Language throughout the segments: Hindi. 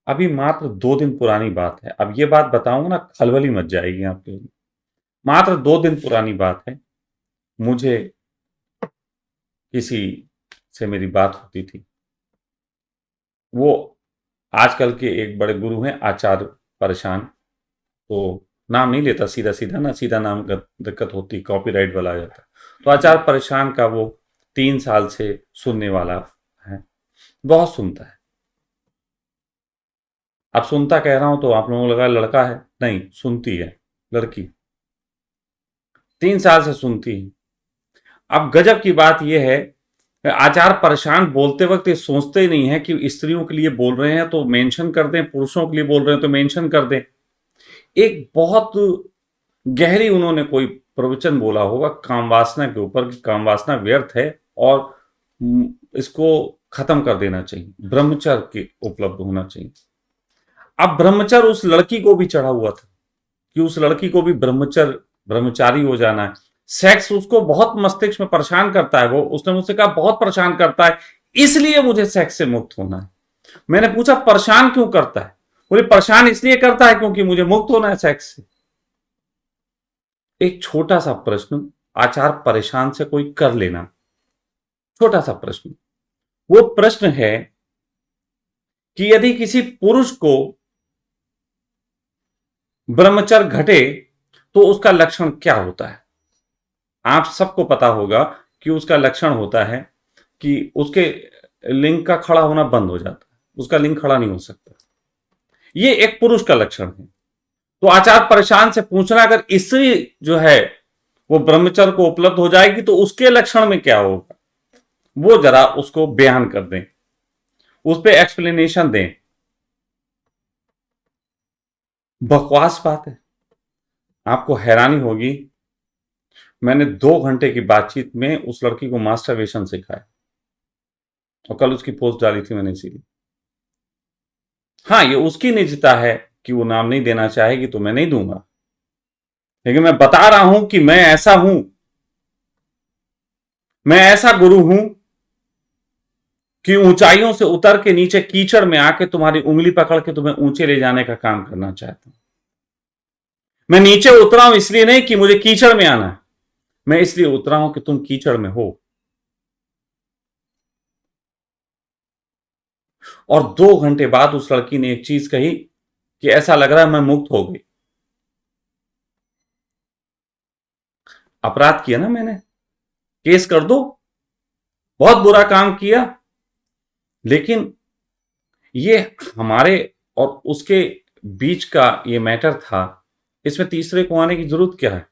अभी मात्र 2 दिन पुरानी बात है। अब ये बात बताऊंगा ना, खलबली मच जाएगी आपके लिए। मात्र 2 दिन पुरानी बात है। मुझे किसी से मेरी बात होती थी। वो आजकल के एक बड़े गुरु हैं, आचार्य परेशान। तो नाम नहीं लेता सीधा सीधा ना, सीधा नाम का दिक्कत होती, कॉपीराइट वाला आ जाता। तो आचार्य परेशान का वो 3 साल से सुनने वाला है, बहुत सुनता है। अब सुनता कह रहा हूं तो आप लोगों को लगा लड़का है, नहीं, सुनती है, लड़की। 3 साल से सुनती है। अब गजब की बात यह है, आचार्य परेशान बोलते वक्त ये सोचते ही नहीं है कि स्त्रियों के लिए बोल रहे हैं तो मेंशन कर दें, पुरुषों के लिए बोल रहे हैं तो मेंशन कर दें। एक बहुत गहरी उन्होंने कोई प्रवचन बोला होगा काम वासना के ऊपर, कि काम वासना व्यर्थ है और इसको खत्म कर देना चाहिए, ब्रह्मचर्य के उपलब्ध होना चाहिए। अब ब्रह्मचर्य उस लड़की को भी चढ़ा हुआ था कि उस लड़की को भी ब्रह्मचारी हो जाना है। सेक्स उसको बहुत मस्तिष्क में परेशान करता है। वो उसने मुझसे कहा बहुत परेशान करता है, इसलिए मुझे सेक्स से मुक्त होना है। मैंने पूछा परेशान क्यों करता है? बोले परेशान इसलिए करता है क्योंकि मुझे मुक्त होना है सेक्स से। एक छोटा सा प्रश्न आचार परेशान से कोई कर लेना, छोटा सा प्रश्न। वो प्रश्न है कि यदि किसी पुरुष को ब्रह्मचर्य घटे तो उसका लक्षण क्या होता है? आप सबको पता होगा कि उसका लक्षण होता है कि उसके लिंग का खड़ा होना बंद हो जाता है, उसका लिंग खड़ा नहीं हो सकता। ये एक पुरुष का लक्षण है। तो आचार्य परेशान से पूछना, अगर स्त्री जो है वो ब्रह्मचर्य को उपलब्ध हो जाएगी तो उसके लक्षण में क्या होगा, वो जरा उसको बयान कर दें, उस पर एक्सप्लेनेशन दें। बकवास बात है, आपको हैरानी होगी। मैंने 2 घंटे की बातचीत में उस लड़की को मास्टरबेशन सिखाया और कल उसकी पोस्ट डाली थी मैंने इसीलिए। हाँ, ये उसकी निजता है कि वो नाम नहीं देना चाहेगी तो मैं नहीं दूंगा, लेकिन मैं बता रहा हूं कि मैं ऐसा हूं, मैं ऐसा गुरु हूं कि ऊंचाइयों से उतर के नीचे कीचड़ में आके तुम्हारी उंगली पकड़ के तुम्हें ऊंचे ले जाने का काम करना चाहता हूं। मैं नीचे उतरा हूं इसलिए नहीं कि मुझे कीचड़ में आना है, मैं इसलिए उतरा हूं कि तुम कीचड़ में हो। और 2 घंटे बाद उस लड़की ने एक चीज कही कि ऐसा लग रहा है मैं मुक्त हो गई। अपराध किया ना मैंने, केस कर दो, बहुत बुरा काम किया, लेकिन ये हमारे और उसके बीच का ये मैटर था। इसमें तीसरे को आने की जरूरत क्या है?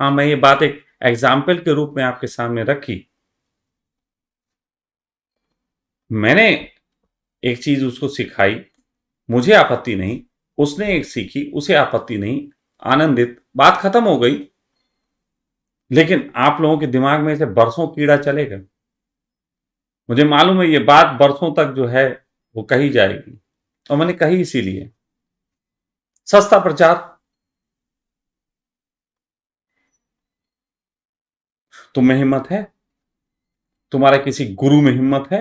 हाँ, मैं ये बात एक एग्जाम्पल के रूप में आपके सामने रखी। मैंने एक चीज उसको सिखाई, मुझे आपत्ति नहीं, उसने एक सीखी, उसे आपत्ति नहीं, आनंदित, बात खत्म हो गई। लेकिन आप लोगों के दिमाग में से बरसों कीड़ा चलेगा, मुझे मालूम है। ये बात बरसों तक जो है वो कही जाएगी, और मैंने कही इसीलिए सस्ता प्रचार। तुम्हें हिम्मत है, तुम्हारे किसी गुरु में हिम्मत है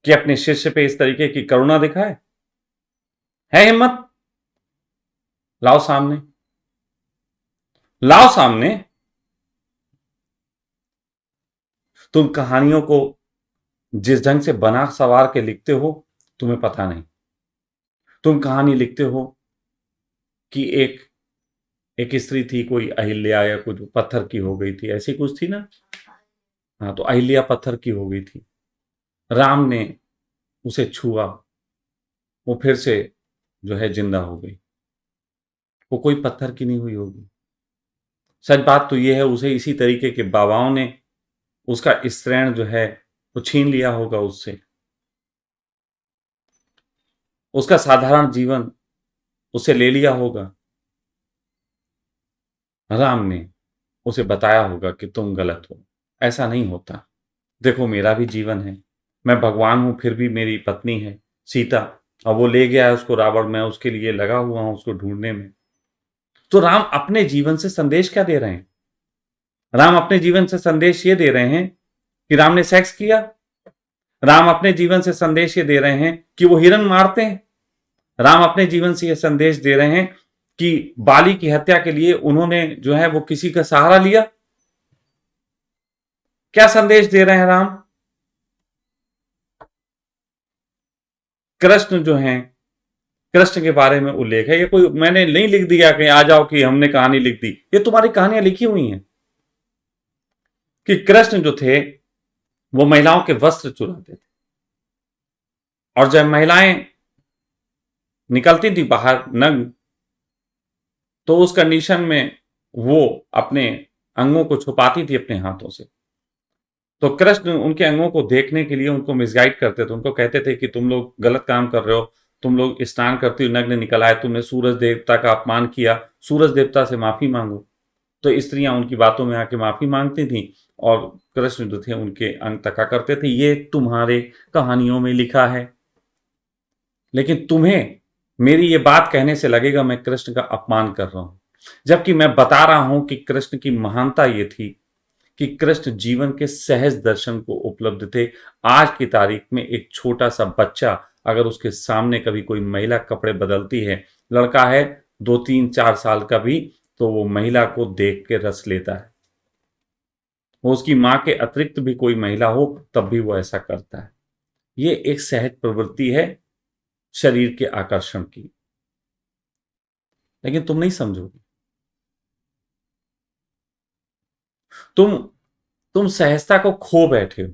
कि अपने शिष्य पे इस तरीके की करुणा दिखाए? है हिम्मत? लाओ सामने, लाओ सामने। तुम कहानियों को जिस ढंग से बना सवार के लिखते हो तुम्हें पता नहीं। तुम कहानी लिखते हो कि एक एक स्त्री थी, कोई अहिल्या या कुछ पत्थर की हो गई थी, ऐसी कुछ थी ना। हाँ, तो अहिल्या पत्थर की हो गई थी, राम ने उसे छुआ, वो फिर से जो है जिंदा हो गई। वो कोई पत्थर की नहीं हुई होगी। सच बात तो ये है, उसे इसी तरीके के बाबाओं ने उसका स्त्रैण जो है वो छीन लिया होगा उससे। उसका साधारण जीवन उसे ले लिया होगा। राम ने उसे बताया होगा कि तुम गलत हो, ऐसा नहीं होता। देखो मेरा भी जीवन है, मैं भगवान हूं, फिर भी मेरी पत्नी है सीता, और वो ले गया है उसको रावण, मैं उसके लिए लगा हुआ हूं उसको ढूंढने में। तो राम अपने जीवन से संदेश क्या दे रहे हैं? राम अपने जीवन से संदेश ये दे रहे हैं कि राम ने सेक्स किया। राम अपने जीवन से संदेश ये दे रहे हैं कि वो हिरण मारते हैं। राम अपने जीवन से यह संदेश दे रहे हैं कि बाली की हत्या के लिए उन्होंने जो है वो किसी का सहारा लिया। क्या संदेश दे रहे हैं राम? कृष्ण जो हैं, कृष्ण के बारे में उल्लेख है। ये कोई मैंने नहीं लिख दिया कि आ जाओ कि हमने कहानी लिख दी, ये तुम्हारी कहानियां लिखी हुई हैं कि कृष्ण जो थे वो महिलाओं के वस्त्र चुराते थे, और जब महिलाएं निकलती थी बाहर नग्न, तो उस कंडीशन में वो अपने अंगों को छुपाती थी अपने हाथों से। तो कृष्ण उनके अंगों को देखने के लिए उनको मिसगाइड करते थे, उनको कहते थे कि तुम लोग गलत काम कर रहे हो, तुम लोग स्नान करते हुए नग्न निकल आए, तुमने सूरज देवता का अपमान किया, सूरज देवता से माफी मांगो। तो स्त्रियां उनकी बातों में आके माफी मांगती थीं, और कृष्ण जो थे उनके अंग तका करते थे। ये तुम्हारे कहानियों में लिखा है, लेकिन तुम्हें मेरी ये बात कहने से लगेगा मैं कृष्ण का अपमान कर रहा हूं, जबकि मैं बता रहा हूं कि कृष्ण की महानता ये थी कि कृष्ण जीवन के सहज दर्शन को उपलब्ध थे। आज की तारीख में एक छोटा सा बच्चा अगर उसके सामने कभी कोई महिला कपड़े बदलती है, लड़का है 2 3 4 साल का भी, तो वो महिला को देख के रस लेता है। वो उसकी मां के अतिरिक्त भी कोई महिला हो तब भी वो ऐसा करता है। ये एक सहज प्रवृत्ति है शरीर के आकर्षण की, लेकिन तुम नहीं समझोगे। तुम तुम सहजता को खो बैठे हो।